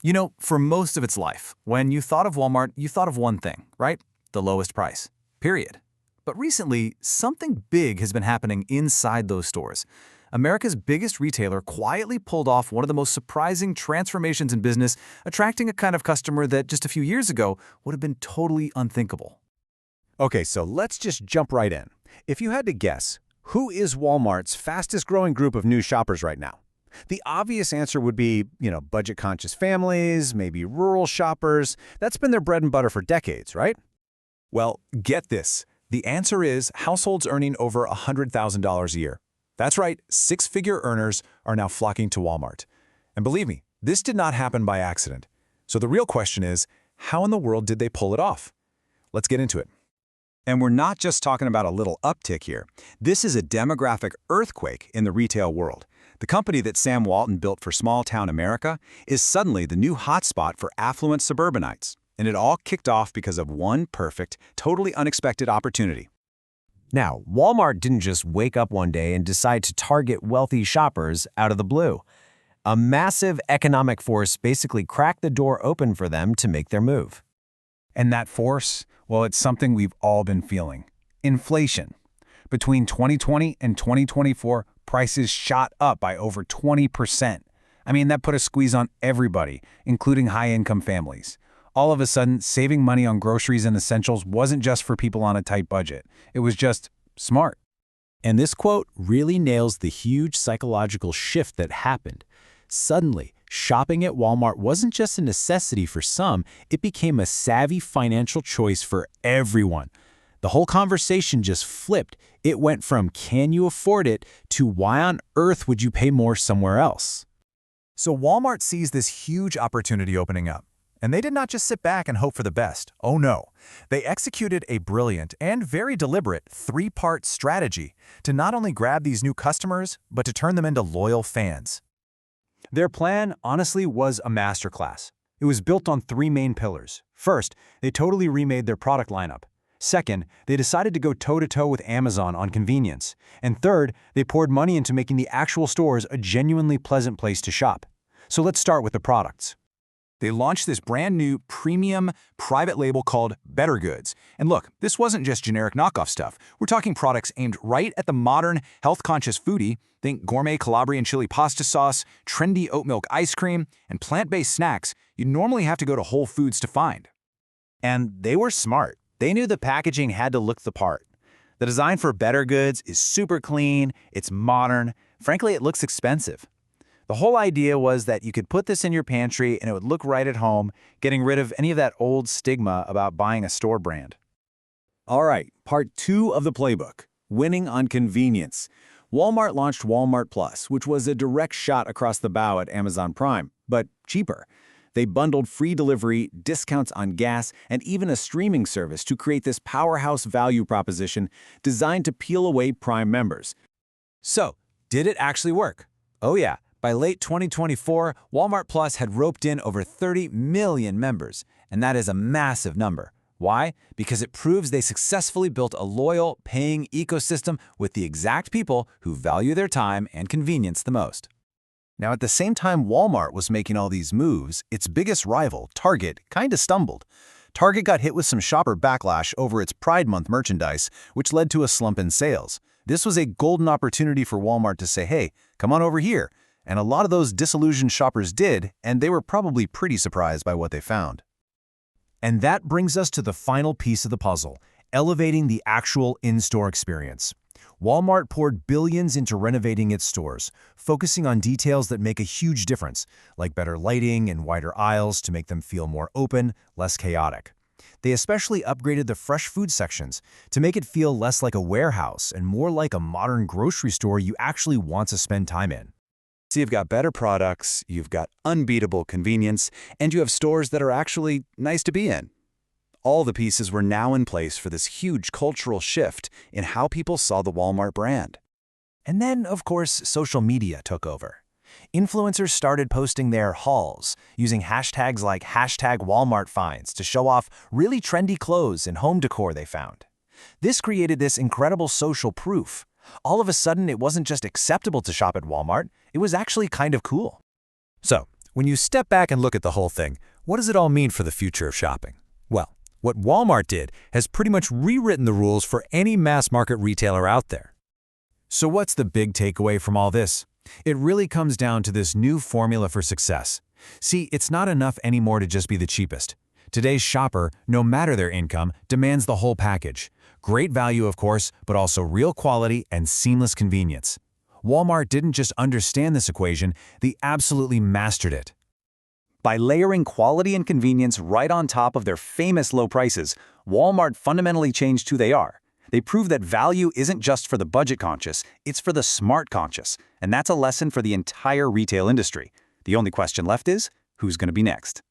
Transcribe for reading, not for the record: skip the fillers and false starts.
You know, for most of its life, when you thought of Walmart, you thought of one thing, right? The lowest price. Period. But recently, something big has been happening inside those stores. America's biggest retailer quietly pulled off one of the most surprising transformations in business, attracting a kind of customer that just a few years ago would have been totally unthinkable. Okay, so let's just jump right in. If you had to guess, who is Walmart's fastest growing group of new shoppers right now? The obvious answer would be, budget-conscious families, maybe rural shoppers. That's been their bread and butter for decades, right? Well, get this. The answer is households earning over $100,000 a year. That's right, six-figure earners are now flocking to Walmart. And believe me, this did not happen by accident. So the real question is, how in the world did they pull it off? Let's get into it. And we're not just talking about a little uptick here. This is a demographic earthquake in the retail world. The company that Sam Walton built for small-town America is suddenly the new hotspot for affluent suburbanites. And it all kicked off because of one perfect, totally unexpected opportunity. Now, Walmart didn't just wake up one day and decide to target wealthy shoppers out of the blue. A massive economic force basically cracked the door open for them to make their move. And that force, well, it's something we've all been feeling. Inflation. Between 2020 and 2024, prices shot up by over 20%. I mean, that put a squeeze on everybody, including high-income families. All of a sudden, saving money on groceries and essentials wasn't just for people on a tight budget. It was just smart. And this quote really nails the huge psychological shift that happened. Suddenly, shopping at Walmart wasn't just a necessity for some, it became a savvy financial choice for everyone. The whole conversation just flipped. It went from "can you afford it" to "why on earth would you pay more somewhere else?" So Walmart sees this huge opportunity opening up. And they did not just sit back and hope for the best. Oh no. They executed a brilliant and very deliberate three-part strategy to not only grab these new customers, but to turn them into loyal fans. Their plan, honestly, was a masterclass. It was built on three main pillars. First, they totally remade their product lineup. Second, they decided to go toe-to-toe with Amazon on convenience. And third, they poured money into making the actual stores a genuinely pleasant place to shop. So let's start with the products. They launched this brand new premium private label called Better Goods. And look, this wasn't just generic knockoff stuff. We're talking products aimed right at the modern, health-conscious foodie. Think gourmet Calabrian chili pasta sauce, trendy oat milk ice cream, and plant-based snacks you'd normally have to go to Whole Foods to find. And they were smart. They knew the packaging had to look the part. The design for Better Goods is super clean, it's modern, frankly, it looks expensive. The whole idea was that you could put this in your pantry and it would look right at home, getting rid of any of that old stigma about buying a store brand. All right, part 2 of the playbook, winning on convenience. Walmart launched Walmart Plus, which was a direct shot across the bow at Amazon Prime, but cheaper. They bundled free delivery, discounts on gas, and even a streaming service to create this powerhouse value proposition designed to peel away Prime members. So, did it actually work? Oh yeah. By late 2024, Walmart Plus had roped in over 30 million members, and that is a massive number. Why? Because it proves they successfully built a loyal, paying ecosystem with the exact people who value their time and convenience the most. Now, at the same time Walmart was making all these moves, its biggest rival, Target, kinda stumbled. Target got hit with some shopper backlash over its Pride Month merchandise, which led to a slump in sales. This was a golden opportunity for Walmart to say, hey, come on over here. And a lot of those disillusioned shoppers did, and they were probably pretty surprised by what they found. And that brings us to the final piece of the puzzle, elevating the actual in-store experience. Walmart poured billions into renovating its stores, focusing on details that make a huge difference, like better lighting and wider aisles to make them feel more open, less chaotic. They especially upgraded the fresh food sections to make it feel less like a warehouse and more like a modern grocery store you actually want to spend time in. So you've got better products, you've got unbeatable convenience, and you have stores that are actually nice to be in. All the pieces were now in place for this huge cultural shift in how people saw the Walmart brand. And then, of course, social media took over. Influencers started posting their hauls, using hashtags like #WalmartFinds to show off really trendy clothes and home decor they found. This created this incredible social proof. All of a sudden, it wasn't just acceptable to shop at Walmart, it was actually kind of cool. So, When you step back and look at the whole thing, what does it all mean for the future of shopping? Well, what Walmart did has pretty much rewritten the rules for any mass-market retailer out there. So what's the big takeaway from all this? It really comes down to this new formula for success. See, it's not enough anymore to just be the cheapest. Today's shopper, no matter their income, demands the whole package. Great value, of course, but also real quality and seamless convenience. Walmart didn't just understand this equation, they absolutely mastered it. By layering quality and convenience right on top of their famous low prices, Walmart fundamentally changed who they are. They prove that value isn't just for the budget-conscious, it's for the smart-conscious, and that's a lesson for the entire retail industry. The only question left is, who's going to be next?